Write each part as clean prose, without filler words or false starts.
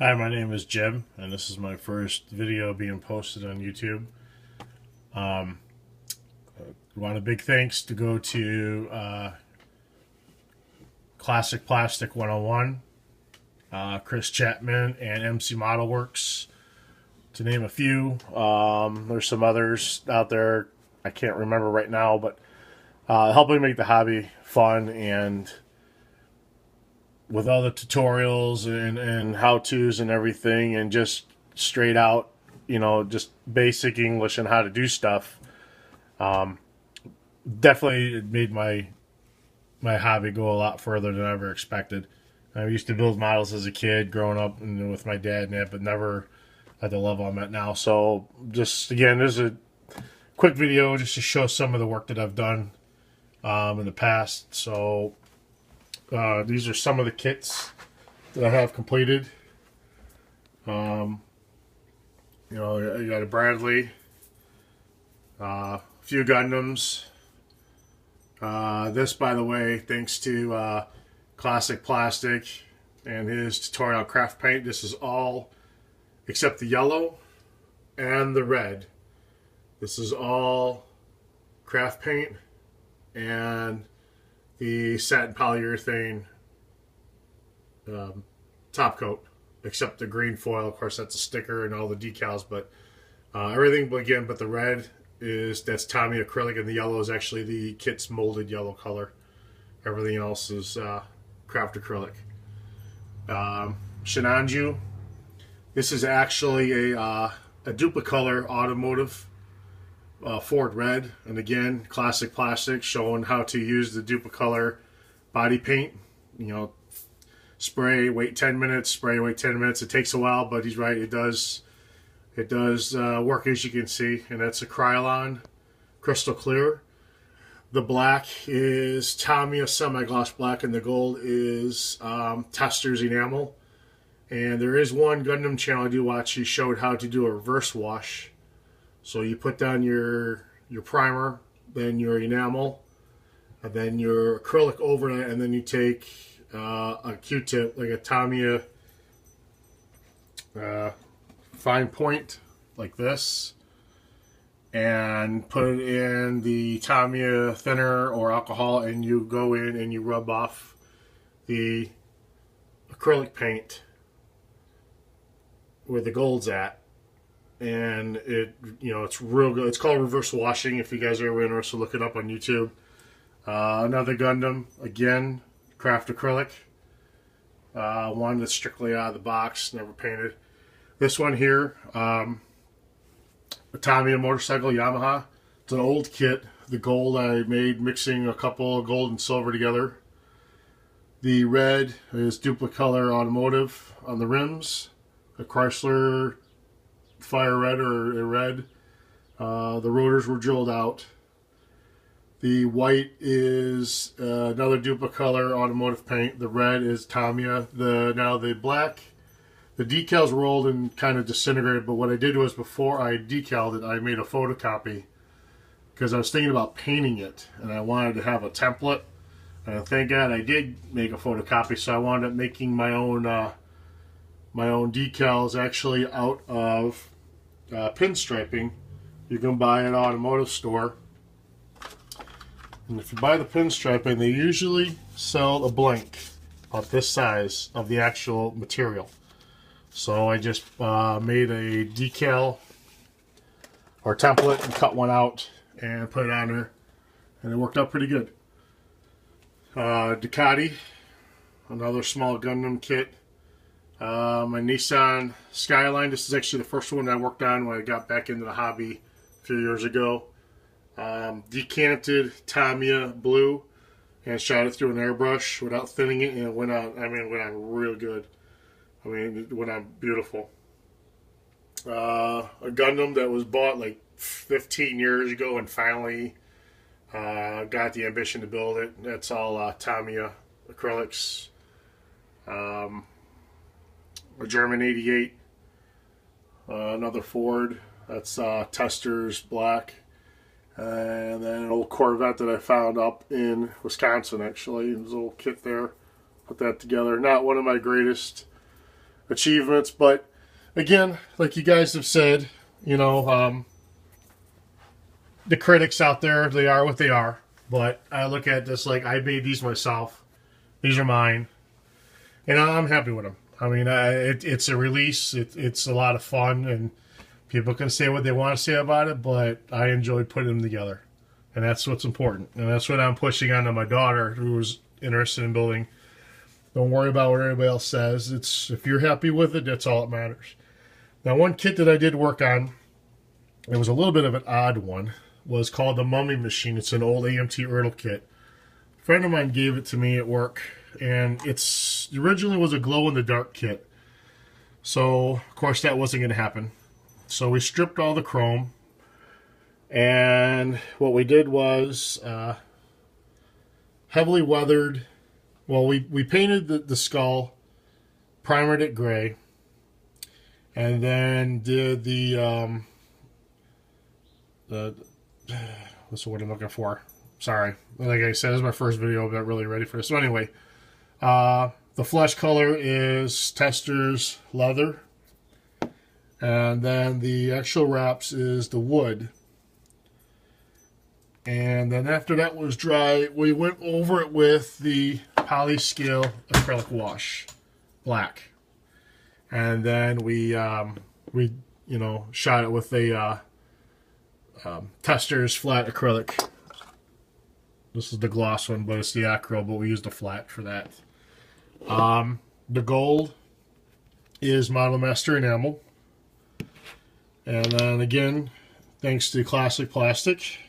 Hi, my name is Jim, and this is my first video being posted on YouTube. Um, I want a big thanks to go to Classic Plastic 101, Chris Chapman, and MC Model Works, to name a few. There's some others out there I can't remember right now, but helping make the hobby fun and with all the tutorials and how-tos and everything, and just straight out, just basic English and how to do stuff. Definitely it made my hobby go a lot further than I ever expected. I used to build models as a kid growing up and with my dad and that, but never at the level I'm at now. So just, again, this is a quick video just to show some of the work that I've done in the past. So these are some of the kits that I have completed. You got a Bradley, a few Gundams. This, by the way, thanks to Classic Plastic and his tutorial craft paint. This is all except the yellow and the red. This is all craft paint and the satin polyurethane top coat, except the green foil. Of course, that's a sticker and all the decals, but everything again but the red that's Tamiya acrylic, and the yellow is actually the kit's molded yellow color. Everything else is craft acrylic. Shinanju. This is actually a duplicolor automotive Ford red, and again, Classic Plastic showing how to use the duplicolor body paint. Spray, wait 10 minutes, spray, wait 10 minutes. It takes a while, but he's right, it does work, as you can see. And that's a Krylon crystal clear. The black is Tamiya semi-gloss black, and the gold is Tester's enamel. And there is one Gundam channel I do watch. He showed how to do a reverse wash. So you put down your primer, then your enamel, and then your acrylic over it, and then you take a Q-tip, like a Tamiya fine point, like this, and put it in the Tamiya thinner or alcohol, and you go in and you rub off the acrylic paint where the gold's at. And it's real good. It's called reverse washing. If you guys are ever interested, look it up on YouTube. Another Gundam, again, craft acrylic. One that's strictly out of the box, never painted. This one here, a Tamiya motorcycle, Yamaha. It's an old kit. The gold I made mixing a couple of gold and silver together. The red is duplicolor automotive on the rims. A Chrysler fire red or red. The rotors were jeweled out. The white is another duplicolor automotive paint. The red is Tamiya. Now the black, the decals were old and kind of disintegrated, but what I did was, before I decaled it, I made a photocopy because I was thinking about painting it and I wanted to have a template. And thank God I did make a photocopy, so I wound up making my own decals, actually out of pinstriping. You can buy at an automotive store, and if you buy the pinstriping, they usually sell a blank of this size of the actual material. So I just made a decal or template and cut one out and put it on there, and it worked out pretty good. Ducati, another small Gundam kit. My Nissan Skyline. This is actually the first one I worked on when I got back into the hobby a few years ago. Decanted Tamiya blue and shot it through an airbrush without thinning it, and it went on. It went on real good. It went on beautiful. A Gundam that was bought like 15 years ago and finally got the ambition to build it. That's all Tamiya acrylics. A German 88, another Ford, that's Tester's black, and then an old Corvette that I found up in Wisconsin, actually. There's a little kit there, put that together. Not one of my greatest achievements. But again, like you guys have said, you know, the critics out there, they are what they are. But I look at this like I made these myself. These are mine. And I'm happy with them. I mean, it's a release. It's a lot of fun. And people can say what they want to say about it. But I enjoyed putting them together. And that's what's important. And that's what I'm pushing onto my daughter, who's interested in building. Don't worry about what everybody else says. It's if you're happy with it, that's all that matters. Now, one kit that I did work on, it was a little bit of an odd one, was called the Mummy Machine. It's an old AMT Ertl kit. A friend of mine gave it to me at work, and it's originally was a glow-in-the-dark kit. So, of course, that wasn't going to happen. So we stripped all the chrome, and what we did was heavily weathered. Well, we painted the skull, primered it gray, and then did the what's the word I'm looking for? Sorry. Like I said, this is my first video. I'm not really ready for this. So anyway, the flesh color is Tester's leather, and then the actual wraps is the wood. And then after that was dry, we went over it with the Polyscale acrylic wash, black, and then we you know shot it with a Tester's flat acrylic. This is the gloss one, but it's the acryl, but we used the flat for that. The gold is Model Master enamel, and then again, thanks to Classic Plastic.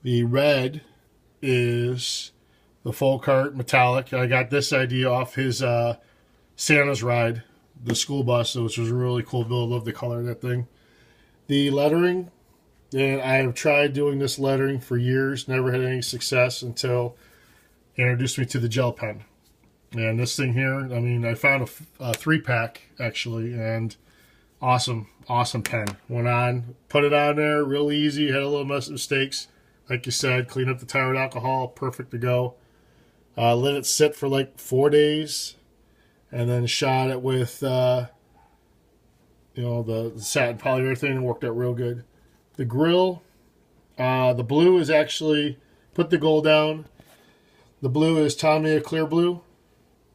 The red is the Folk Art Metallic. I got this idea off his Santa's Ride, the school bus, which was a really cool build. I love the color of that thing. The lettering, and I have tried doing this lettering for years, never had any success until he introduced me to the gel pen. And this thing here, I mean, I found a 3-pack actually, and awesome pen. Went on, put it on there, real easy, had a little mistakes. Like you said, clean up the tire with alcohol, perfect to go. Let it sit for like 4 days, and then shot it with, you know, the satin polyurethane, and worked out real good. The grill, the blue is actually, put the gold down. The blue is Tamiya Clear Blue,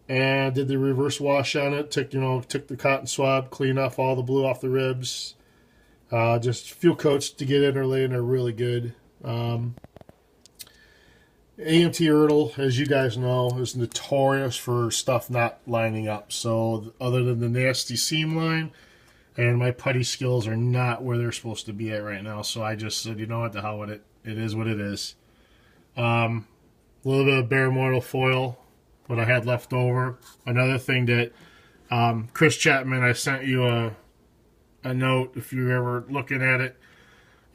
and did the reverse wash on it. Took the cotton swab, clean off all the blue off the ribs. Just a few coats to get in there, laying there really good. AMT Ertl, as you guys know, is notorious for stuff not lining up. So other than the nasty seam line, and my putty skills are not where they're supposed to be at right now. So I just said, you know what, the hell with it. It is what it is. A little bit of bare mortal foil, what I had left over. Another thing that Chris Chapman, I sent you a note if you're ever looking at it.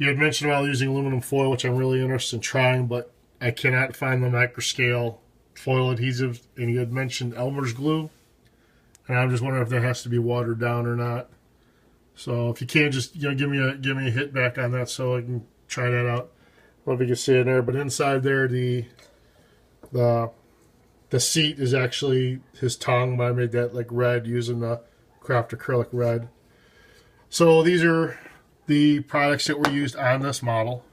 You had mentioned about using aluminum foil, which I'm really interested in trying, but I cannot find the microscale foil adhesive. And you had mentioned Elmer's glue, and I'm just wondering if that has to be watered down or not. So if you can, just give me a hit back on that so I can try that out. I don't know if you can see it there, but inside there the seat is actually his tongue, but I made that like red using the craft acrylic red. So these are the products that were used on this model.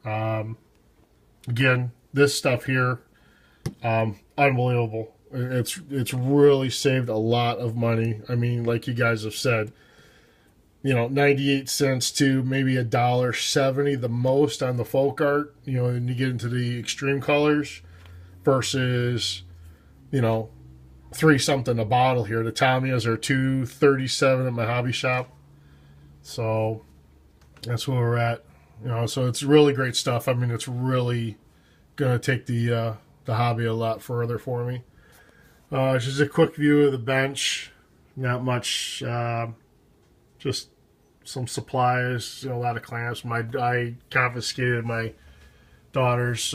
Again, this stuff here, unbelievable. It's really saved a lot of money. I mean, like you guys have said, 98 cents to maybe $1.70 the most on the folk art, and you get into the extreme colors versus, $3 something a bottle here. The Tamiyas are $2.37 at my hobby shop. So that's where we're at. So it's really great stuff. I mean, it's really going to take the hobby a lot further for me. Just a quick view of the bench. Not much, just some supplies, a lot of clamps. I confiscated my daughter's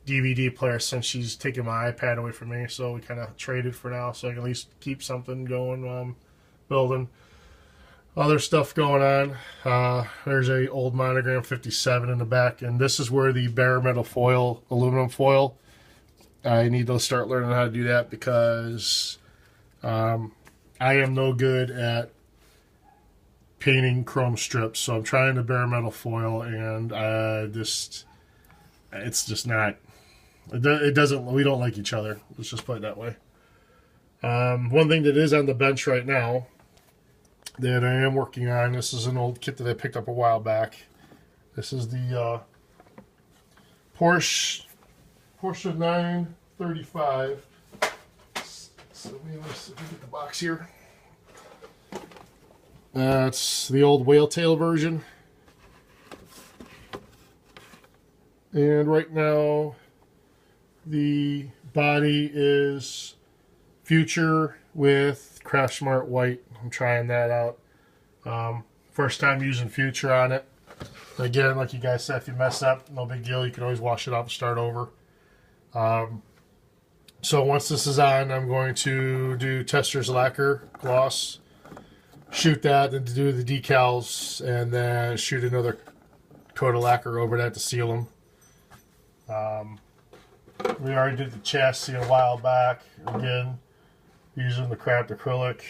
DVD player since she's taken my iPad away from me, so we kind of traded for now, so I can at least keep something going while I'm building. Other stuff going on. There's a old Monogram 57 in the back, and this is where the bare metal foil, aluminum foil, I need to start learning how to do that because I am no good at painting chrome strips, so I'm trying to bare metal foil, and it's just not. It doesn't. We don't like each other. Let's just put it that way. One thing that is on the bench right now that I am working on. This is an old kit that I picked up a while back. This is the Porsche 935. So let's get the box here. It's the old whale tail version. And right now, the body is Future with Craft Smart White. I'm trying that out. First time using Future on it. Again, like you guys said, if you mess up, no big deal. You can always wash it off and start over. So once this is on, I'm going to do Tester's Lacquer Gloss. Shoot that, and to do the decals, and then shoot another coat of lacquer over that to seal them. We already did the chassis a while back. Again, using the craft acrylic.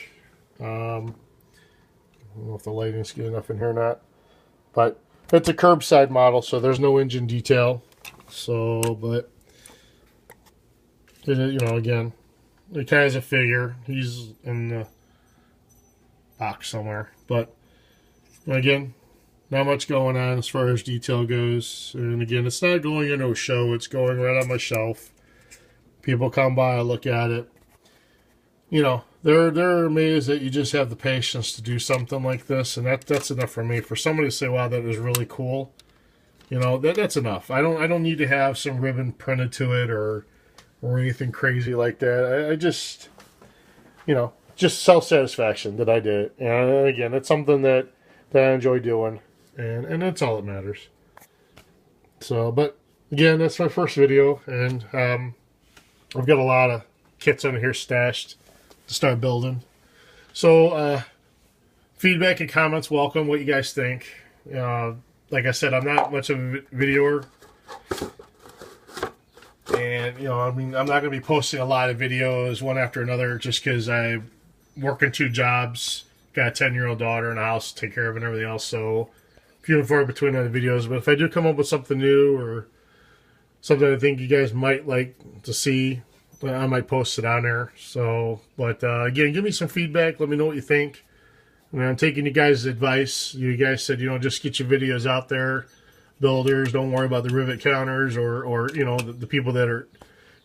I don't know if the lighting's good enough in here or not. But it's a curbside model, so there's no engine detail. So, but, you know, again, it kind of is a figure. He's in the box somewhere. But, again, not much going on as far as detail goes. And again, it's not going into a show. It's going right on my shelf. People come by, look at it. You know, they're amazed that you just have the patience to do something like this, and that's enough for me. For somebody to say, "Wow, that is really cool," you know, that's enough. I don't need to have some ribbon printed to it or anything crazy like that. I just, you know, just self-satisfaction that I did it. And again, it's something that I enjoy doing, and that's all that matters. So, but again, that's my first video, and I've got a lot of kits under here stashed to start building. So feedback and comments welcome. What you guys think. Like I said, I'm not much of a videoer, and you know, I mean, I'm not going to be posting a lot of videos one after another just because I work in 2 jobs, got a 10-year-old daughter in the house to take care of and everything else, so few and far between other videos. But if I do come up with something new or something I think you guys might like to see, I might post it on there. So, but again, give me some feedback. Let me know what you think. I mean, I'm taking you guys' advice. You guys said, you know, just get your videos out there. Builders, don't worry about the rivet counters or you know, the people that are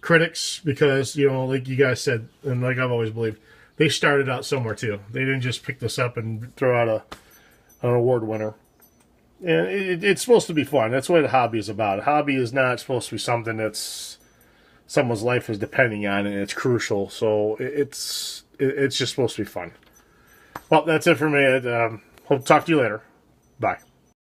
critics, because, you know, like you guys said, and like I've always believed, they started out somewhere too. They didn't just pick this up and throw out an award winner. And it's supposed to be fun. That's what a hobby is about. A hobby is not supposed to be something that's someone's life is depending on it, and it's crucial. So it's just supposed to be fun. Well, that's it for me. Hope to talk to you later. Bye.